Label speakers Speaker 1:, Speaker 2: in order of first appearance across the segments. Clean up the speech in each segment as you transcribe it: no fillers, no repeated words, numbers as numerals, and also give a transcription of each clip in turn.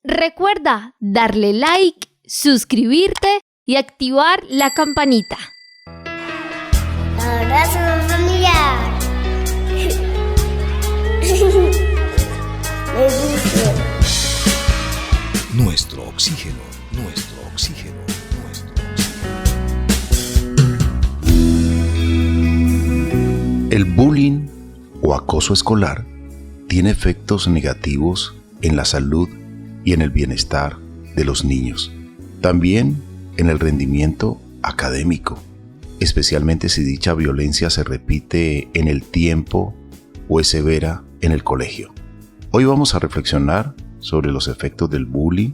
Speaker 1: Recuerda darle like, suscribirte y activar la campanita.
Speaker 2: Abrazo familiar. Me gusta.
Speaker 3: Nuestro oxígeno, nuestro oxígeno, nuestro oxígeno. El bullying o acoso escolar tiene efectos negativos en la salud y en el bienestar de los niños. También en el rendimiento académico, especialmente si dicha violencia se repite en el tiempo o es severa en el colegio. Hoy vamos a reflexionar sobre los efectos del bullying,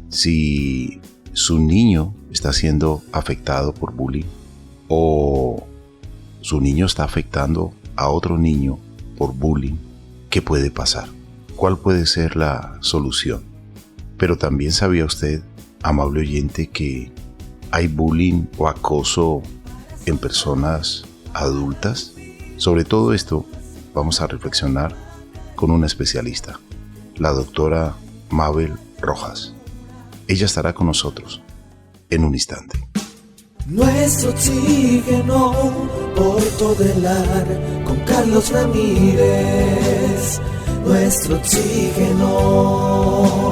Speaker 3: si su niño está siendo afectado por bullying o su niño está afectando a otro niño por bullying. ¿Qué puede pasar? ¿Cuál puede ser la solución? Pero también sabía usted, amable oyente, que hay bullying o acoso en personas adultas. Sobre todo esto vamos a reflexionar con una especialista, la doctora Mabel Rojas. Ella estará con nosotros en un instante.
Speaker 4: Nuestro oxígeno por todo el ar con Carlos Ramírez. Nuestro oxígeno.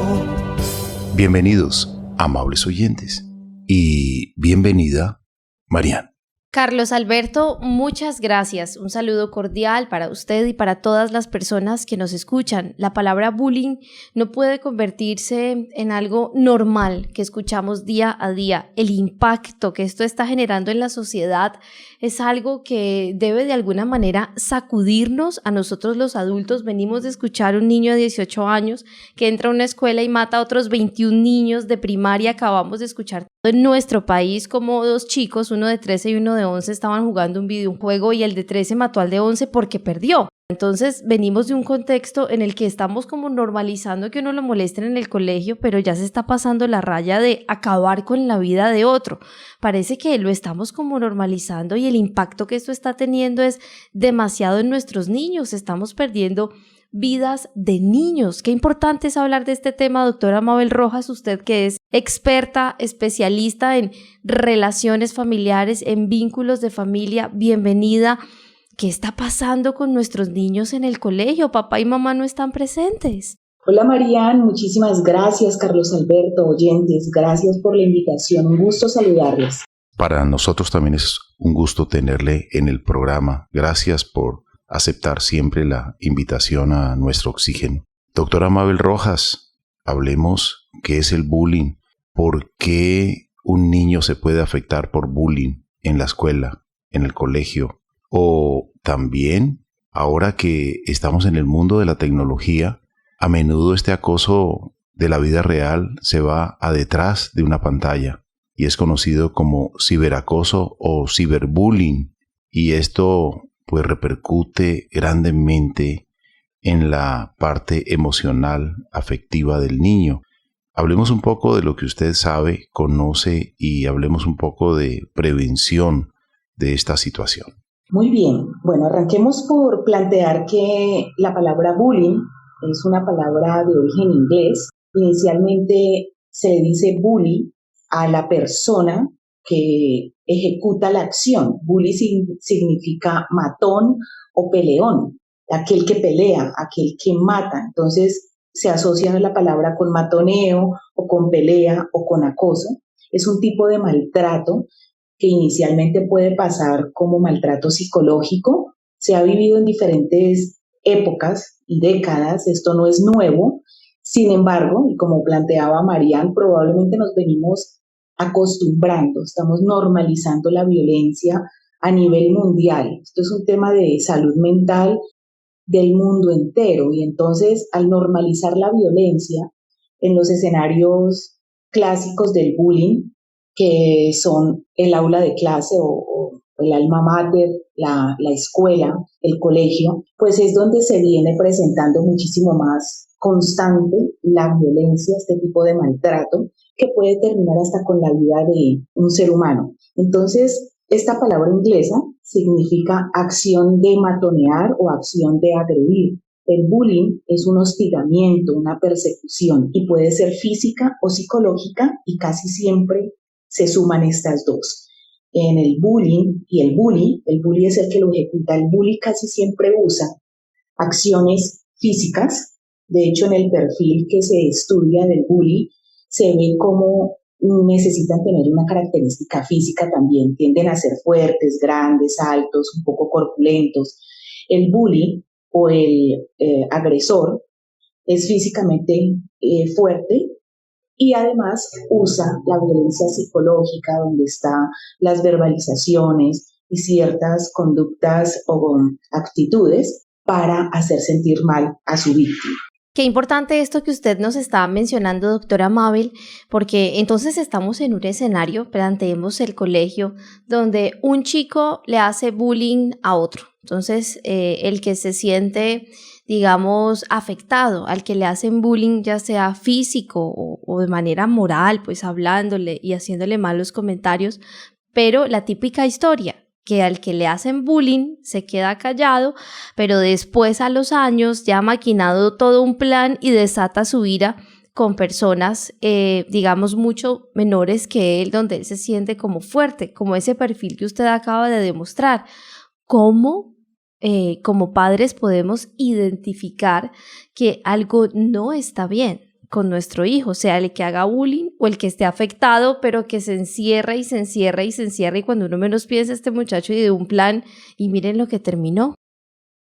Speaker 3: Bienvenidos, amables oyentes, y bienvenida, Marian.
Speaker 1: Carlos Alberto, muchas gracias. Un saludo cordial para usted y para todas las personas que nos escuchan. La palabra bullying no puede convertirse en algo normal que escuchamos día a día. El impacto que esto está generando en la sociedad es algo que debe de alguna manera sacudirnos a nosotros los adultos. Venimos de escuchar a un niño de 18 años que entra a una escuela y mata a otros 21 niños de primaria. Acabamos de escuchar en nuestro país como dos chicos, uno de 13 y uno de 11, estaban jugando un videojuego y el de 13 mató al de 11 porque perdió. Entonces venimos de un contexto en el que estamos como normalizando que uno lo molesten en el colegio, pero ya se está pasando la raya de acabar con la vida de otro. Parece que lo estamos como normalizando y el impacto que esto está teniendo es demasiado en nuestros niños. Estamos perdiendo vidas de niños. Qué importante es hablar de este tema, doctora Mabel Rojas, usted que es experta, especialista en relaciones familiares, en vínculos de familia. Bienvenida. ¿Qué está pasando con nuestros niños en el colegio? Papá y mamá no están presentes.
Speaker 5: Hola Marian, muchísimas gracias Carlos Alberto, oyentes, gracias por la invitación, un gusto saludarles.
Speaker 3: Para nosotros también es un gusto tenerle en el programa. Gracias por aceptar siempre la invitación a nuestro oxígeno. Doctora Mabel Rojas, hablemos qué es el bullying, por qué un niño se puede afectar por bullying en la escuela, en el colegio, o también ahora que estamos en el mundo de la tecnología, a menudo este acoso de la vida real se va a detrás de una pantalla y es conocido como ciberacoso o ciberbullying, y esto pues repercute grandemente en la parte emocional, afectiva del niño. Hablemos un poco de lo que usted sabe, conoce y hablemos un poco de prevención de esta situación.
Speaker 5: Muy bien, bueno, arranquemos por plantear que la palabra bullying es una palabra de origen inglés. Inicialmente se le dice bully a la persona que ejecuta la acción. Bully significa matón o peleón, aquel que pelea, aquel que mata. Entonces se asocia la palabra con matoneo o con pelea o con acoso. Es un tipo de maltrato que inicialmente puede pasar como maltrato psicológico. Se ha vivido en diferentes épocas y décadas, esto no es nuevo. Sin embargo, y como planteaba Marian, probablemente nos venimos acostumbrando, estamos normalizando la violencia a nivel mundial. Esto es un tema de salud mental del mundo entero, y entonces al normalizar la violencia en los escenarios clásicos del bullying, que son el aula de clase o el alma mater, la escuela, el colegio, pues es donde se viene presentando muchísimo más constante la violencia, este tipo de maltrato, que puede terminar hasta con la vida de un ser humano. Entonces, esta palabra inglesa significa acción de matonear o acción de agredir. El bullying es un hostigamiento, una persecución y puede ser física o psicológica y casi siempre se suman estas dos. En el bullying y el bully es el que lo ejecuta, el bully casi siempre usa acciones físicas. De hecho, en el perfil que se estudia del bully se ve cómo necesitan tener una característica física también, tienden a ser fuertes, grandes, altos, un poco corpulentos. El bully o el agresor es físicamente fuerte y además usa la violencia psicológica donde están las verbalizaciones y ciertas conductas o actitudes para hacer sentir mal a su víctima.
Speaker 1: Qué importante esto que usted nos está mencionando, doctora Mabel, porque entonces estamos en un escenario, planteemos el colegio, donde un chico le hace bullying a otro. Entonces, el que se siente, digamos, afectado, al que le hacen bullying, ya sea físico o de manera moral, pues hablándole y haciéndole malos comentarios, pero la típica historia, que al que le hacen bullying se queda callado, pero después a los años ya ha maquinado todo un plan y desata su ira con personas, digamos, mucho menores que él, donde él se siente como fuerte, como ese perfil que usted acaba de demostrar. ¿Cómo, como padres, podemos identificar que algo no está bien con nuestro hijo, sea el que haga bullying o el que esté afectado, pero que se encierra y se encierra y se encierra y cuando uno menos piensa este muchacho y de un plan y miren lo que terminó?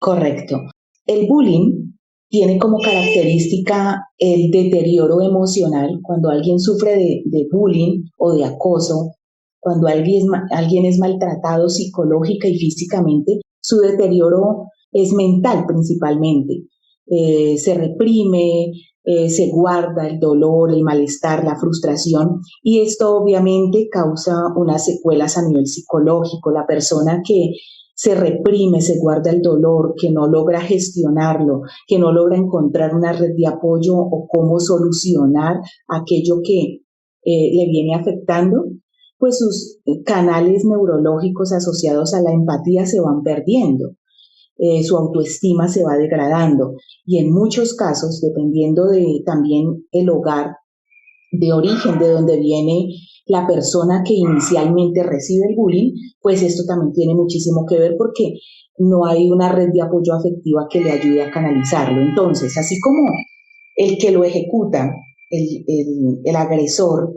Speaker 5: Correcto. El bullying tiene como característica el deterioro emocional. Cuando alguien sufre de bullying o de acoso, cuando alguien es maltratado psicológica y físicamente, su deterioro es mental principalmente. Se reprime, se guarda el dolor, el malestar, la frustración y esto obviamente causa unas secuelas a nivel psicológico. La persona que se reprime, se guarda el dolor, que no logra gestionarlo, que no logra encontrar una red de apoyo o cómo solucionar aquello que le viene afectando, pues sus canales neurológicos asociados a la empatía se van perdiendo. Su autoestima se va degradando y en muchos casos, dependiendo de también el hogar de origen de donde viene la persona que inicialmente recibe el bullying, pues esto también tiene muchísimo que ver porque no hay una red de apoyo afectiva que le ayude a canalizarlo. Entonces, así como el que lo ejecuta, el agresor,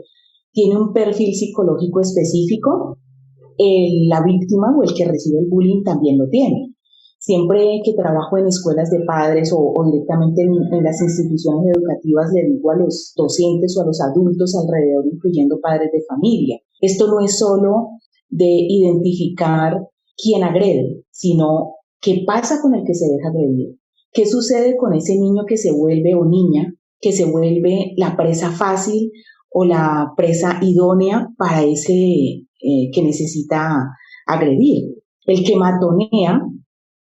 Speaker 5: tiene un perfil psicológico específico, la víctima o el que recibe el bullying también lo tiene. Siempre que trabajo en escuelas de padres o directamente en las instituciones educativas, le digo a los docentes o a los adultos alrededor, incluyendo padres de familia, esto no es solo de identificar quién agrede, sino qué pasa con el que se deja agredir, qué sucede con ese niño que se vuelve o niña que se vuelve la presa fácil o la presa idónea para ese que necesita agredir. El que matonea,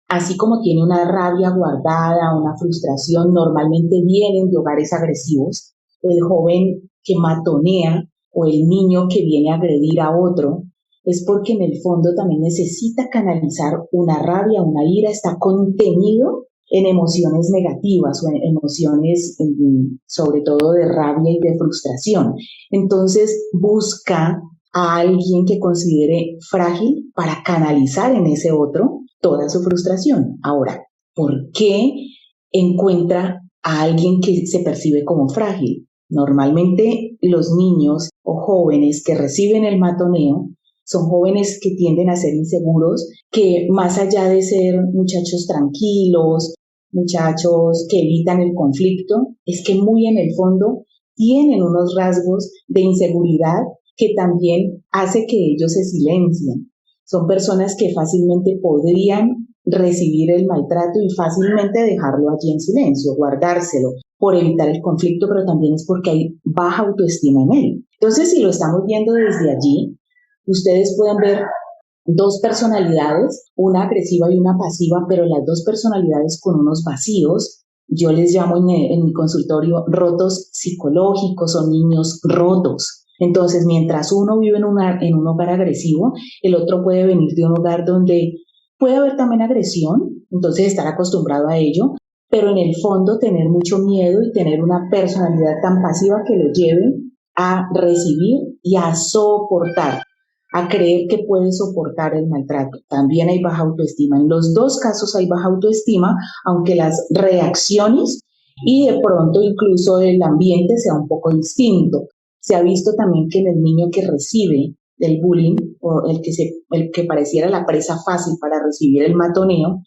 Speaker 5: así como tiene una rabia guardada, una frustración, normalmente vienen de hogares agresivos. El joven que matonea o el niño que viene a agredir a otro es porque en el fondo también necesita canalizar una rabia, una ira, está contenido en emociones negativas o en emociones sobre todo de rabia y de frustración. Entonces busca a alguien que considere frágil para canalizar en ese otro toda su frustración. Ahora, ¿por qué encuentra a alguien que se percibe como frágil? Normalmente los niños o jóvenes que reciben el matoneo son jóvenes que tienden a ser inseguros, que más allá de ser muchachos tranquilos, muchachos que evitan el conflicto, es que muy en el fondo tienen unos rasgos de inseguridad que también hace que ellos se silencien. Son personas que fácilmente podrían recibir el maltrato y fácilmente dejarlo allí en silencio, guardárselo por evitar el conflicto, pero también es porque hay baja autoestima en él. Entonces, si lo estamos viendo desde allí, ustedes pueden ver dos personalidades, una agresiva y una pasiva, pero las dos personalidades con unos vacíos. Yo les llamo en mi consultorio rotos psicológicos o niños rotos. Entonces, mientras uno vive en un hogar agresivo, el otro puede venir de un hogar donde puede haber también agresión, entonces estar acostumbrado a ello, pero en el fondo tener mucho miedo y tener una personalidad tan pasiva que lo lleve a recibir y a soportar, a creer que puede soportar el maltrato. También hay baja autoestima. En los dos casos hay baja autoestima, aunque las reacciones y de pronto incluso el ambiente sea un poco distinto. Se ha visto también que en el niño que recibe el bullying o el que pareciera la presa fácil para recibir el matoneo,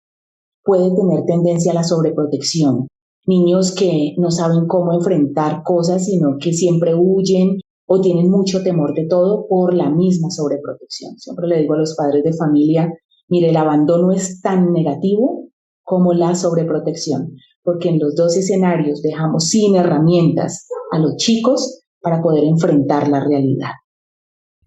Speaker 5: puede tener tendencia a la sobreprotección. Niños que no saben cómo enfrentar cosas, sino que siempre huyen o tienen mucho temor de todo por la misma sobreprotección. Siempre le digo a los padres de familia, mire, el abandono es tan negativo como la sobreprotección, porque en los dos escenarios dejamos sin herramientas a los chicos para poder enfrentar la realidad.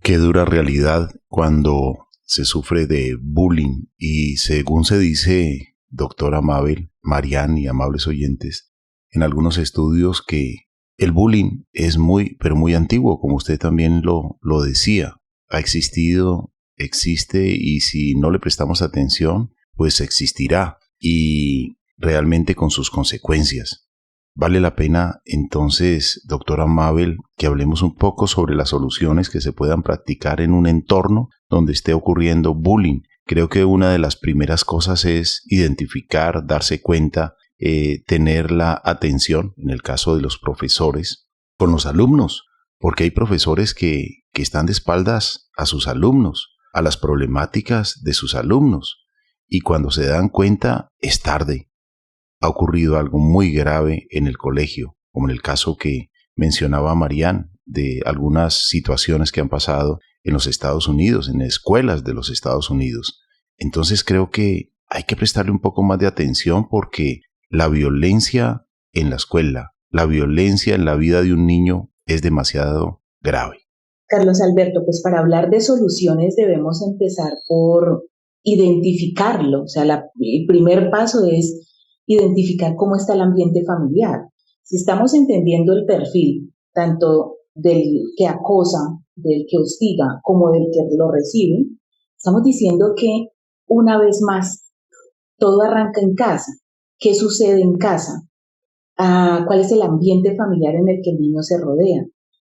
Speaker 3: Qué dura realidad cuando se sufre de bullying y según se dice, doctora Mabel, Marian y amables oyentes, en algunos estudios que el bullying es muy, pero muy antiguo, como usted también lo decía. Ha existido, existe y si no le prestamos atención, pues existirá y realmente con sus consecuencias. Vale la pena entonces, doctora Mabel, que hablemos un poco sobre las soluciones que se puedan practicar en un entorno donde esté ocurriendo bullying. Creo que una de las primeras cosas es identificar, darse cuenta, tener la atención, en el caso de los profesores, con los alumnos, porque hay profesores que están de espaldas a sus alumnos, a las problemáticas de sus alumnos, y cuando se dan cuenta es tarde. Ha ocurrido algo muy grave en el colegio, como en el caso que mencionaba Marian, de algunas situaciones que han pasado en los Estados Unidos, en escuelas de los Estados Unidos. Entonces creo que hay que prestarle un poco más de atención porque la violencia en la escuela, la violencia en la vida de un niño es demasiado grave.
Speaker 5: Carlos Alberto, pues para hablar de soluciones debemos empezar por identificarlo. O sea, el primer paso es identificar cómo está el ambiente familiar. Si estamos entendiendo el perfil, tanto del que acosa, del que hostiga, como del que lo recibe, estamos diciendo que una vez más, todo arranca en casa. ¿Qué sucede en casa? ¿Cuál es el ambiente familiar en el que el niño se rodea?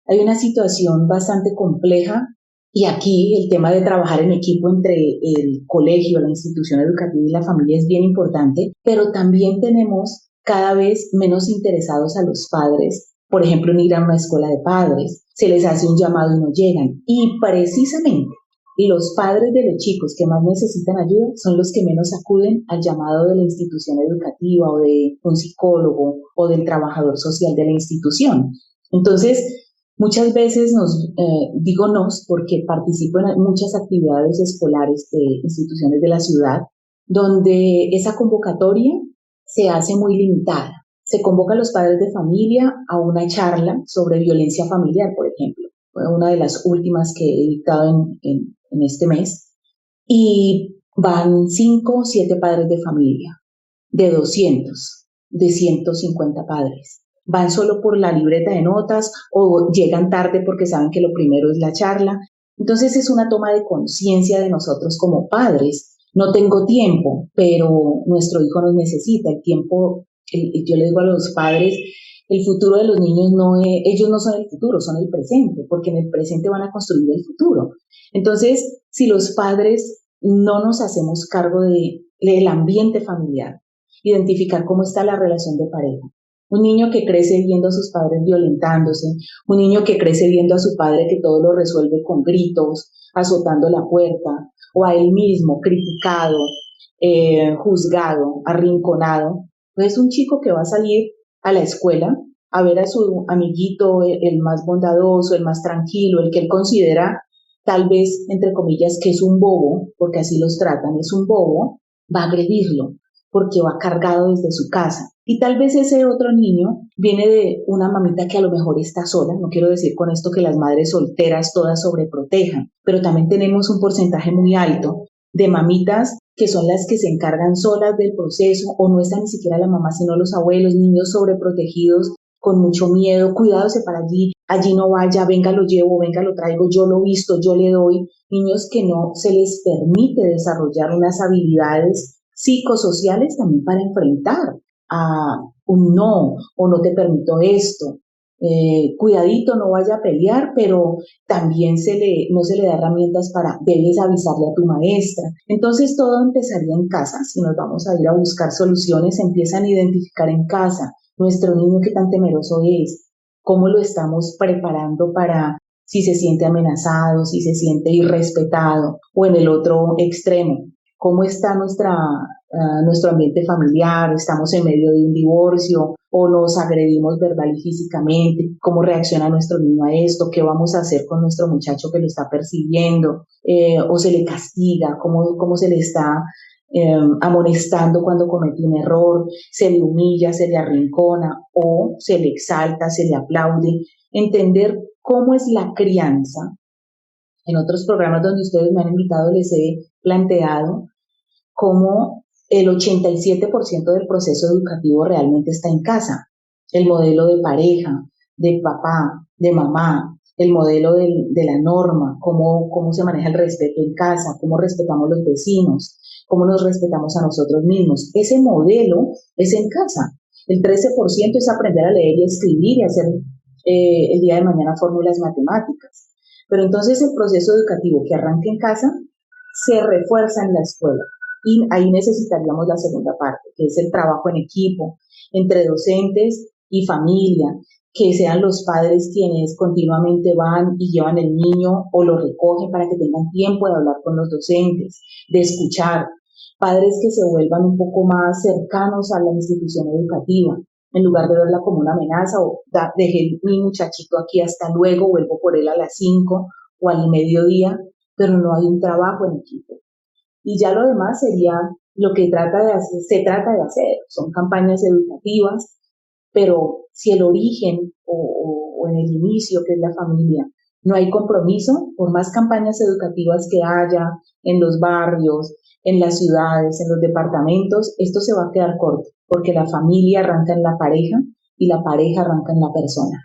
Speaker 5: Hay una situación bastante compleja y aquí el tema de trabajar en equipo entre el colegio, la institución educativa y la familia es bien importante, pero también tenemos cada vez menos interesados a los padres, por ejemplo, en ir a una escuela de padres, se les hace un llamado y no llegan. Y precisamente los padres de los chicos que más necesitan ayuda son los que menos acuden al llamado de la institución educativa o de un psicólogo o del trabajador social de la institución. Entonces, muchas veces digo porque participo en muchas actividades escolares de instituciones de la ciudad, donde esa convocatoria se hace muy limitada. Se convoca a los padres de familia a una charla sobre violencia familiar, por ejemplo. Fue una de las últimas que he dictado en este mes. Y van 5 o 7 padres de familia, de 200, de 150 padres. Van solo por la libreta de notas o llegan tarde porque saben que lo primero es la charla. Entonces es una toma de conciencia de nosotros como padres. No tengo tiempo, pero nuestro hijo nos necesita. El tiempo, yo les digo a los padres, el futuro de los niños ellos no son el futuro, son el presente, porque en el presente van a construir el futuro. Entonces, si los padres no nos hacemos cargo del ambiente familiar, identificar cómo está la relación de pareja. Un niño que crece viendo a sus padres violentándose, un niño que crece viendo a su padre que todo lo resuelve con gritos, azotando la puerta, o a él mismo criticado, juzgado, arrinconado, pues es un chico que va a salir a la escuela a ver a su amiguito, el más bondadoso, el más tranquilo, el que él considera tal vez, entre comillas, que es un bobo, porque así los tratan, es un bobo, va a agredirlo, porque va cargado desde su casa. Y tal vez ese otro niño viene de una mamita que a lo mejor está sola. No quiero decir con esto que las madres solteras todas sobreprotejan, pero también tenemos un porcentaje muy alto de mamitas que son las que se encargan solas del proceso o no está ni siquiera la mamá, sino los abuelos, niños sobreprotegidos con mucho miedo, cuidádose para allí no vaya, venga lo llevo, venga lo traigo, yo lo visto, yo le doy. Niños que no se les permite desarrollar unas habilidades psicosociales también para enfrentar a un no o no te permito esto. Cuidadito, no vaya a pelear, pero también no se le da herramientas para, debes avisarle a tu maestra. Entonces todo empezaría en casa. Si nos vamos a ir a buscar soluciones, empiezan a identificar en casa nuestro niño qué tan temeroso es, cómo lo estamos preparando para si se siente amenazado, si se siente irrespetado, o en el otro extremo, cómo está nuestro ambiente familiar, estamos en medio de un divorcio o nos agredimos verbal y físicamente, cómo reacciona nuestro niño a esto, qué vamos a hacer con nuestro muchacho que lo está persiguiendo, o se le castiga, cómo se le está amonestando cuando comete un error, se le humilla, se le arrincona o se le exalta, se le aplaude. Entender cómo es la crianza. En otros programas donde ustedes me han invitado les he planteado cómo el 87% del proceso educativo realmente está en casa. El modelo de pareja, de papá, de mamá, el modelo de la norma, cómo se maneja el respeto en casa, cómo respetamos a los vecinos, cómo nos respetamos a nosotros mismos. Ese modelo es en casa. El 13% es aprender a leer y escribir y hacer el día de mañana fórmulas matemáticas. Pero entonces el proceso educativo que arranca en casa se refuerza en la escuela. Y ahí necesitaríamos la segunda parte, que es el trabajo en equipo, entre docentes y familia, que sean los padres quienes continuamente van y llevan el niño o lo recogen para que tengan tiempo de hablar con los docentes, de escuchar. Padres que se vuelvan un poco más cercanos a la institución educativa, en lugar de verla como una amenaza o dejé mi muchachito aquí hasta luego, vuelvo por él a las 5 o al mediodía, pero no hay un trabajo en equipo. Y ya lo demás sería lo que se trata de hacer, son campañas educativas, pero si el origen o en el inicio, que es la familia, no hay compromiso, por más campañas educativas que haya en los barrios, en las ciudades, en los departamentos, esto se va a quedar corto, porque la familia arranca en la pareja y la pareja arranca en la persona.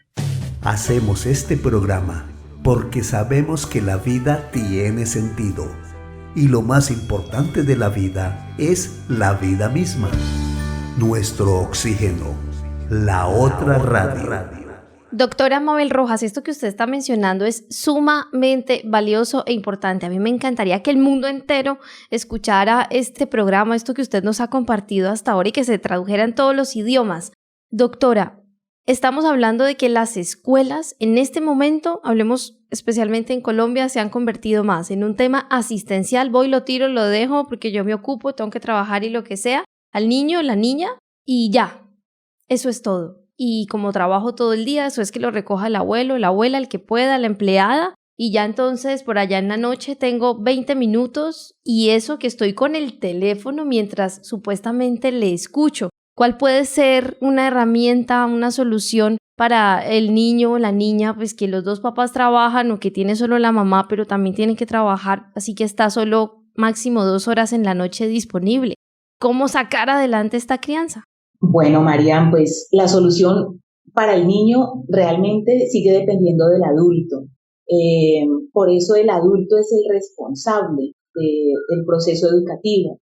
Speaker 6: Hacemos este programa porque sabemos que la vida tiene sentido. Y lo más importante de la vida es la vida misma. Nuestro oxígeno, la otra radio.
Speaker 1: Doctora Mabel Rojas, esto que usted está mencionando es sumamente valioso e importante. A mí me encantaría que el mundo entero escuchara este programa, esto que usted nos ha compartido hasta ahora y que se tradujera en todos los idiomas. Doctora, estamos hablando de que las escuelas en este momento, hablemos especialmente en Colombia, se han convertido más en un tema asistencial. Voy, lo tiro, lo dejo porque yo me ocupo, tengo que trabajar y lo que sea, al niño, la niña y ya, eso es todo. Y como trabajo todo el día, eso es que lo recoja el abuelo, la abuela, el que pueda, la empleada, y ya entonces por allá en la noche tengo 20 minutos y eso que estoy con el teléfono mientras supuestamente le escucho. ¿Cuál puede ser una herramienta, una solución para el niño o la niña, pues que los dos papás trabajan o que tiene solo la mamá, pero también tiene que trabajar, así que está solo máximo 2 horas en la noche disponible? ¿Cómo sacar adelante esta crianza?
Speaker 5: Bueno, Marian, pues la solución para el niño realmente sigue dependiendo del adulto. Por eso el adulto es el responsable del proceso educativo.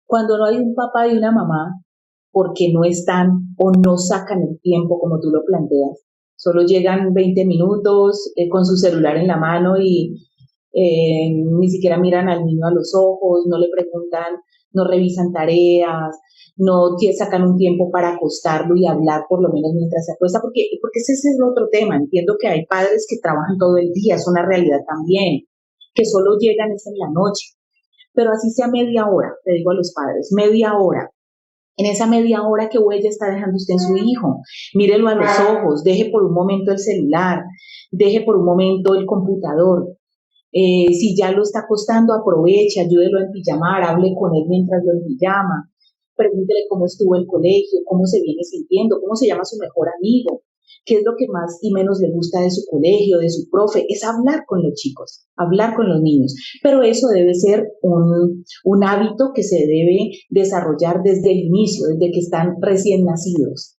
Speaker 5: Cuando no hay un papá y una mamá, porque no están o no sacan el tiempo como tú lo planteas, solo llegan 20 minutos con su celular en la mano y ni siquiera miran al niño a los ojos, no le preguntan, no revisan tareas, no sacan un tiempo para acostarlo y hablar por lo menos mientras se acuesta, porque ese es el otro tema. Entiendo que hay padres que trabajan todo el día, es una realidad también, que solo llegan es en la noche, pero así sea media hora, le digo a los padres, media hora. En esa media hora, ¿qué huella está dejando usted en su hijo? Mírelo a los ojos, deje por un momento el celular, deje por un momento el computador. Si ya lo está acostando, aproveche, ayúdelo a empijamar, hable con él mientras lo empijama. Pregúntele cómo estuvo el colegio, cómo se viene sintiendo, cómo se llama su mejor amigo, qué es lo que más y menos le gusta de su colegio, de su profe. Es hablar con los chicos, hablar con los niños. Pero eso debe ser un hábito que se debe desarrollar desde el inicio, desde que están recién nacidos.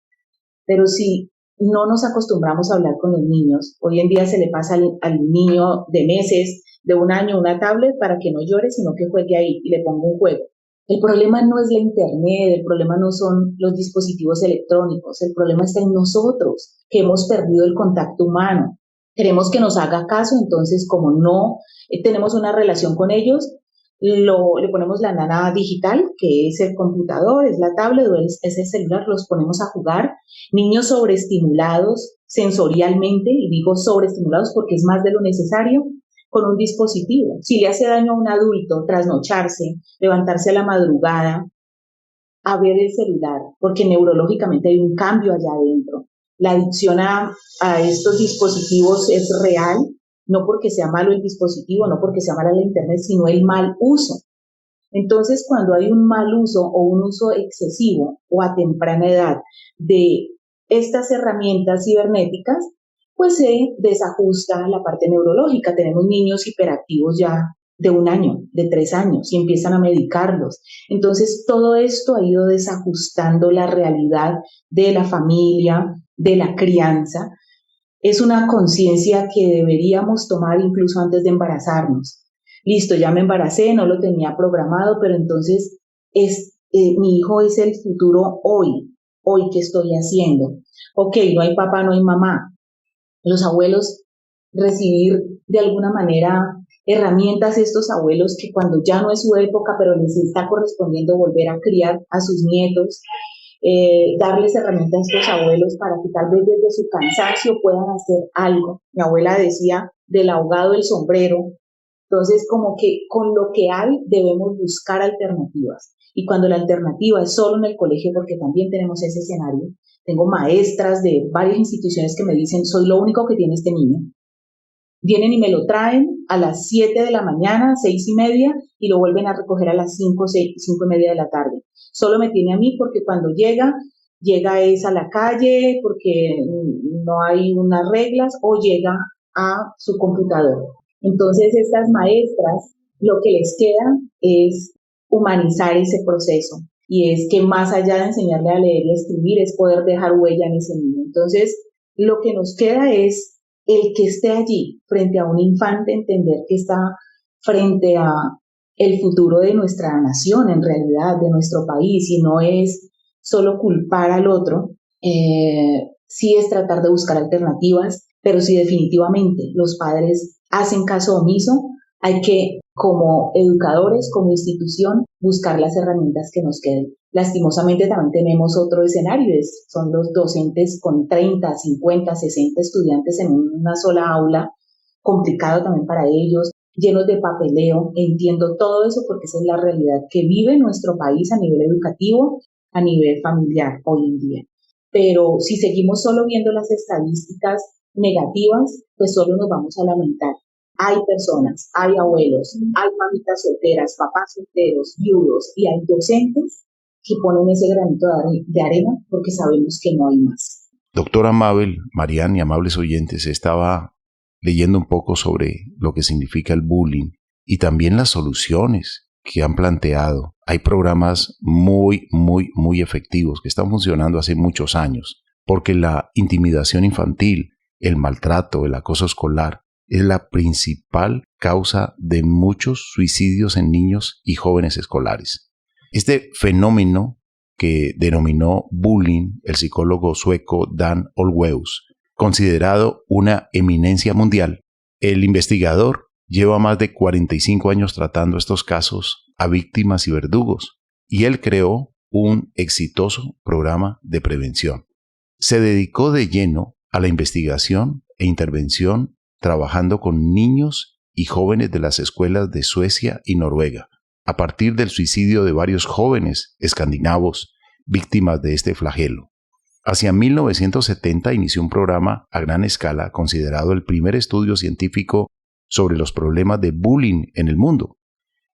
Speaker 5: Pero si no nos acostumbramos a hablar con los niños, hoy en día se le pasa al niño de meses, de 1 año, una tablet para que no llore, sino que juegue ahí y le ponga un juego. El problema no es la internet, el problema no son los dispositivos electrónicos, el problema está en nosotros, que hemos perdido el contacto humano. Queremos que nos haga caso, entonces como no tenemos una relación con ellos, le ponemos la nana digital, que es el computador, es la tablet o es el celular, los ponemos a jugar. Niños sobreestimulados sensorialmente, y digo sobreestimulados porque es más de lo necesario, con un dispositivo. Si le hace daño a un adulto trasnocharse, levantarse a la madrugada, a ver el celular, porque neurológicamente hay un cambio allá adentro. La adicción a estos dispositivos es real, no porque sea malo el dispositivo, no porque sea mala la internet, sino el mal uso. Entonces, cuando hay un mal uso o un uso excesivo o a temprana edad de estas herramientas cibernéticas, pues se desajusta la parte neurológica. Tenemos niños hiperactivos ya de 1 año, de 3 años, y empiezan a medicarlos. Entonces, todo esto ha ido desajustando la realidad de la familia, de la crianza. Es una conciencia que deberíamos tomar incluso antes de embarazarnos. Listo, ya me embaracé, no lo tenía programado, pero entonces mi hijo es el futuro hoy. Hoy, ¿qué estoy haciendo? Ok, no hay papá, no hay mamá. Los abuelos, recibir de alguna manera herramientas, estos abuelos que cuando ya no es su época, pero les está correspondiendo volver a criar a sus nietos, darles herramientas a estos abuelos para que tal vez desde su cansancio puedan hacer algo. Mi abuela decía, del ahogado el sombrero. Entonces, como que con lo que hay debemos buscar alternativas. Y cuando la alternativa es solo en el colegio, porque también tenemos ese escenario, tengo maestras de varias instituciones que me dicen, soy lo único que tiene este niño. Vienen y me lo traen a las 7 de la mañana, 6:30, y lo vuelven a recoger a las 5:30 de la tarde. Solo me tiene a mí porque cuando llega es a la calle porque no hay unas reglas o llega a su computador. Entonces, estas maestras, lo que les queda es humanizar ese proceso. Y es que más allá de enseñarle a leer y a escribir, es poder dejar huella en ese niño. Entonces, lo que nos queda es el que esté allí frente a un infante, entender que está frente a el futuro de nuestra nación, en realidad, de nuestro país, y no es solo culpar al otro, sí es tratar de buscar alternativas, pero si definitivamente los padres hacen caso omiso, hay que, como educadores, como institución, buscar las herramientas que nos queden. Lastimosamente también tenemos otro escenario, son los docentes con 30, 50, 60 estudiantes en una sola aula, complicado también para ellos, llenos de papeleo. Entiendo todo eso porque esa es la realidad que vive nuestro país a nivel educativo, a nivel familiar hoy en día. Pero si seguimos solo viendo las estadísticas negativas, pues solo nos vamos a lamentar. Hay personas, hay abuelos, hay mamitas solteras, papás solteros, viudos, y hay docentes que ponen ese granito de arena porque sabemos que no hay más.
Speaker 3: Doctora Mabel, Marián y amables oyentes, estaba leyendo un poco sobre lo que significa el bullying y también las soluciones que han planteado. Hay programas muy efectivos que están funcionando hace muchos años, porque la intimidación infantil, el maltrato, el acoso escolar, es la principal causa de muchos suicidios en niños y jóvenes escolares. Este fenómeno que denominó bullying el psicólogo sueco Dan Olweus, considerado una eminencia mundial, el investigador lleva más de 45 años tratando estos casos a víctimas y verdugos, y él creó un exitoso programa de prevención. Se dedicó de lleno a la investigación e intervención trabajando con niños y jóvenes de las escuelas de Suecia y Noruega, a partir del suicidio de varios jóvenes escandinavos víctimas de este flagelo. Hacia 1970 inició un programa a gran escala considerado el primer estudio científico sobre los problemas de bullying en el mundo.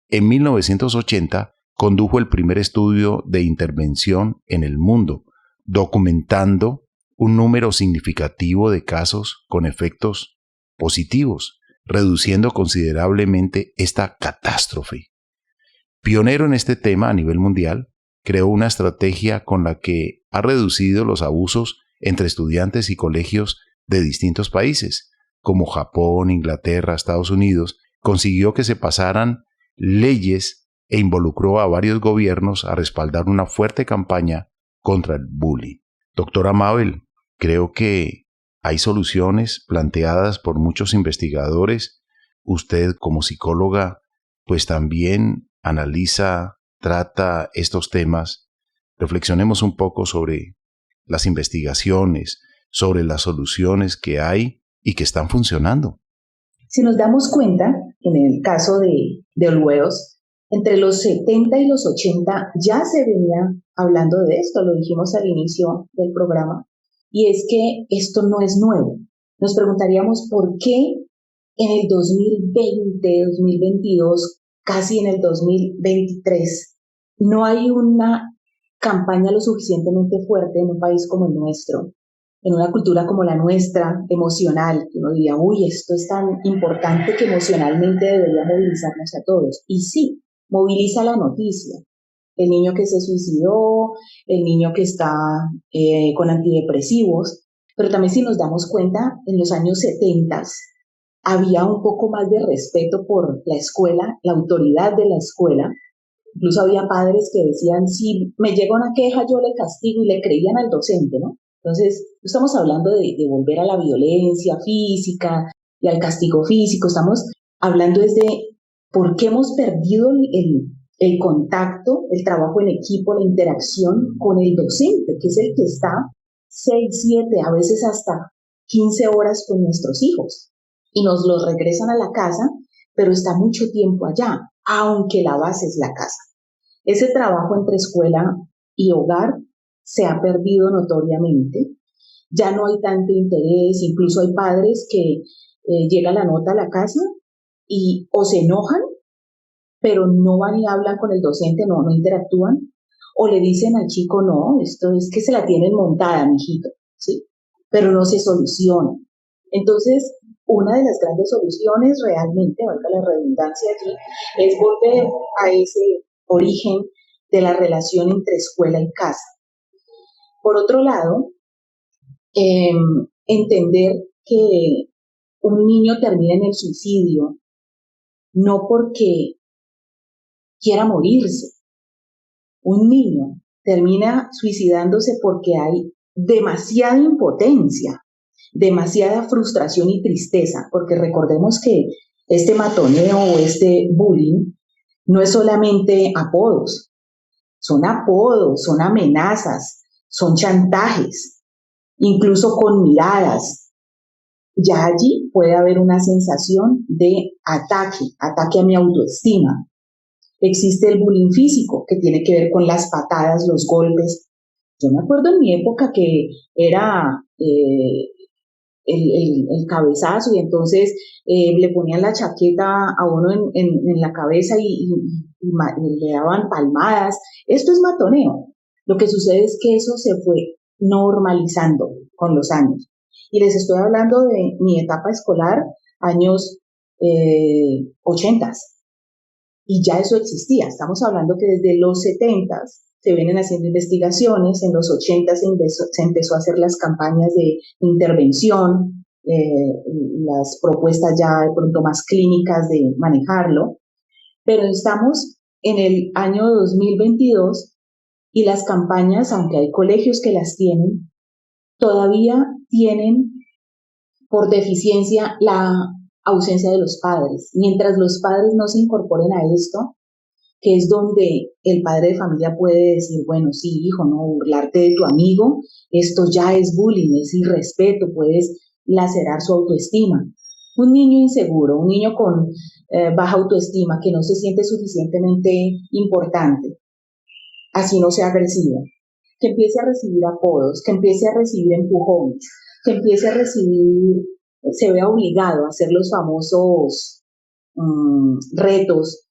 Speaker 3: En 1980 condujo el primer estudio de intervención en el mundo, documentando un número significativo de casos con efectos positivos, reduciendo considerablemente esta catástrofe. Pionero en este tema a nivel mundial, creó una estrategia con la que ha reducido los abusos entre estudiantes y colegios de distintos países, como Japón, Inglaterra, Estados Unidos. Consiguió que se pasaran leyes e involucró a varios gobiernos a respaldar una fuerte campaña contra el bullying. Doctora Mabel, creo que hay soluciones planteadas por muchos investigadores. Usted como psicóloga, pues también analiza, trata estos temas. Reflexionemos un poco sobre las investigaciones, sobre las soluciones que hay y que están funcionando.
Speaker 5: Si nos damos cuenta, en el caso de Olweos, entre los 70 y los 80 ya se venía hablando de esto, lo dijimos al inicio del programa, y es que esto no es nuevo. Nos preguntaríamos por qué en el 2020, 2022, casi en el 2023, no hay una campaña lo suficientemente fuerte en un país como el nuestro, en una cultura como la nuestra, emocional, que uno diría, uy, esto es tan importante que emocionalmente debería movilizarnos a todos. Y sí, moviliza la noticia. El niño que se suicidó, el niño que está con antidepresivos, pero también si nos damos cuenta, en los años 70 había un poco más de respeto por la escuela, la autoridad de la escuela. Incluso había padres que decían, si me llega una queja, yo le castigo, y le creían al docente, ¿no? Entonces, no estamos hablando de volver a la violencia física y al castigo físico, estamos hablando desde por qué hemos perdido el contacto, el trabajo en equipo, la interacción con el docente, que es el que está 6, 7, a veces hasta 15 horas con nuestros hijos. Y nos los regresan a la casa, pero está mucho tiempo allá, aunque la base es la casa. Ese trabajo entre escuela y hogar se ha perdido notoriamente. Ya no hay tanto interés, incluso hay padres que llega la nota a la casa y o se enojan, pero no van y hablan con el docente, no interactúan, o le dicen al chico, no, esto es que se la tienen montada, mijito, ¿sí? Pero no se soluciona. Entonces, una de las grandes soluciones realmente, valga la redundancia aquí, es volver a ese origen de la relación entre escuela y casa. Por otro lado, entender que un niño termina en el suicidio no porque quiera morirse. Un niño termina suicidándose porque hay demasiada impotencia, demasiada frustración y tristeza, porque recordemos que este matoneo o este bullying no es solamente apodos, son amenazas, son chantajes, incluso con miradas. Ya allí puede haber una sensación de ataque a mi autoestima. Existe el bullying físico, que tiene que ver con las patadas, los golpes. Yo me acuerdo en mi época que era el cabezazo y entonces le ponían la chaqueta a uno en la cabeza y le daban palmadas. Esto es matoneo. Lo que sucede es que eso se fue normalizando con los años. Y les estoy hablando de mi etapa escolar, años 80. Y ya eso existía. Estamos hablando que desde los 70 se vienen haciendo investigaciones, en los 80 se empezó a hacer las campañas de intervención, las propuestas ya de pronto más clínicas de manejarlo, pero estamos en el año 2022 y las campañas, aunque hay colegios que las tienen, todavía tienen por deficiencia la ausencia de los padres. Mientras los padres no se incorporen a esto, que es donde el padre de familia puede decir, bueno, sí, hijo, no burlarte de tu amigo, esto ya es bullying, es irrespeto, puedes lacerar su autoestima. Un niño inseguro, un niño con baja autoestima, que no se siente suficientemente importante, así no sea agresivo, que empiece a recibir apodos, que empiece a recibir empujones, que empiece a recibir, se vea obligado a hacer los famosos retos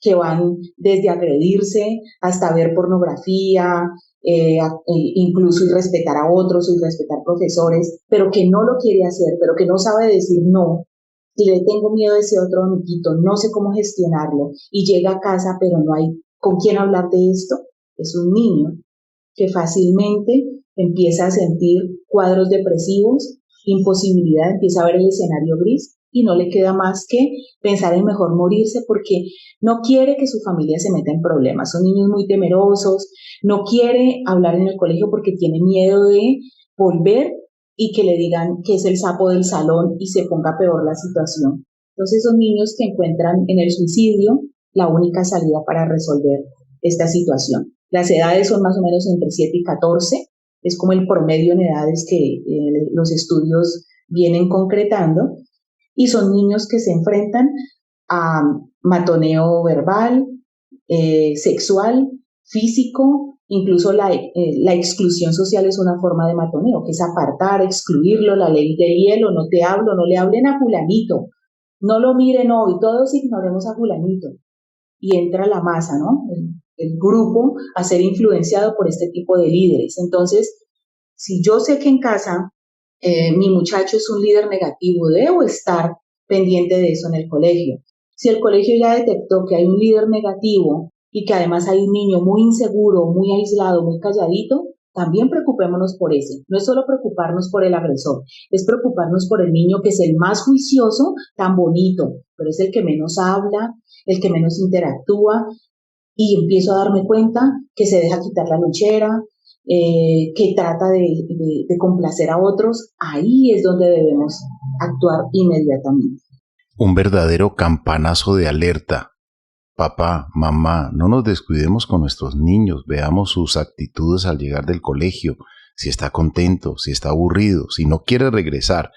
Speaker 5: que van desde agredirse hasta ver pornografía, incluso irrespetar a otros, irrespetar profesores, pero que no lo quiere hacer, pero que no sabe decir no, y le tengo miedo a ese otro amiguito, no sé cómo gestionarlo, y llega a casa pero no hay con quién hablar de esto. Es un niño que fácilmente empieza a sentir cuadros depresivos, imposibilidad, empieza a ver el escenario gris y no le queda más que pensar en mejor morirse porque no quiere que su familia se meta en problemas. Son niños muy temerosos, no quiere hablar en el colegio porque tiene miedo de volver y que le digan que es el sapo del salón y se ponga peor la situación. Entonces son niños que encuentran en el suicidio la única salida para resolver esta situación. Las edades son más o menos entre 7 y 14, es como el promedio en edades que los estudios vienen concretando, y son niños que se enfrentan a matoneo verbal, sexual, físico, incluso la exclusión social es una forma de matoneo, que es apartar, excluirlo, la ley del hielo, no te hablo, no le hablen a fulanito, no lo miren hoy, todos ignoremos a fulanito. Y entra la masa, ¿no? El grupo a ser influenciado por este tipo de líderes. Entonces, si yo sé que en casa mi muchacho es un líder negativo, debo estar pendiente de eso en el colegio. Si el colegio ya detectó que hay un líder negativo y que además hay un niño muy inseguro, muy aislado, muy calladito, también preocupémonos por ese. No es solo preocuparnos por el agresor, es preocuparnos por el niño que es el más juicioso, tan bonito, pero es el que menos habla, el que menos interactúa, y empiezo a darme cuenta que se deja quitar la lonchera, que trata de complacer a otros. Ahí es donde debemos actuar inmediatamente.
Speaker 3: Un verdadero campanazo de alerta. Papá, mamá, no nos descuidemos con nuestros niños, veamos sus actitudes al llegar del colegio, si está contento, si está aburrido, si no quiere regresar.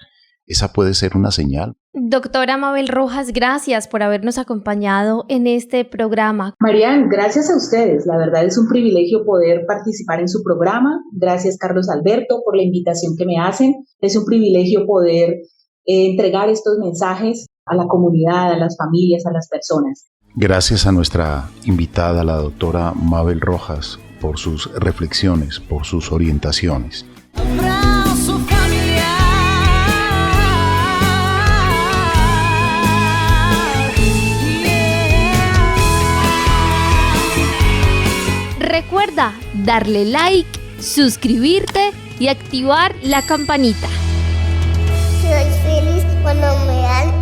Speaker 3: Esa puede ser una señal.
Speaker 1: Doctora Mabel Rojas, gracias por habernos acompañado en este programa.
Speaker 5: Marian, gracias a ustedes. La verdad es un privilegio poder participar en su programa. Gracias, Carlos Alberto, por la invitación que me hacen. Es un privilegio poder entregar estos mensajes a la comunidad, a las familias, a las personas.
Speaker 3: Gracias a nuestra invitada, la doctora Mabel Rojas, por sus reflexiones, por sus orientaciones.
Speaker 1: Recuerda darle like, suscribirte y activar la campanita.
Speaker 2: Soy feliz cuando me dan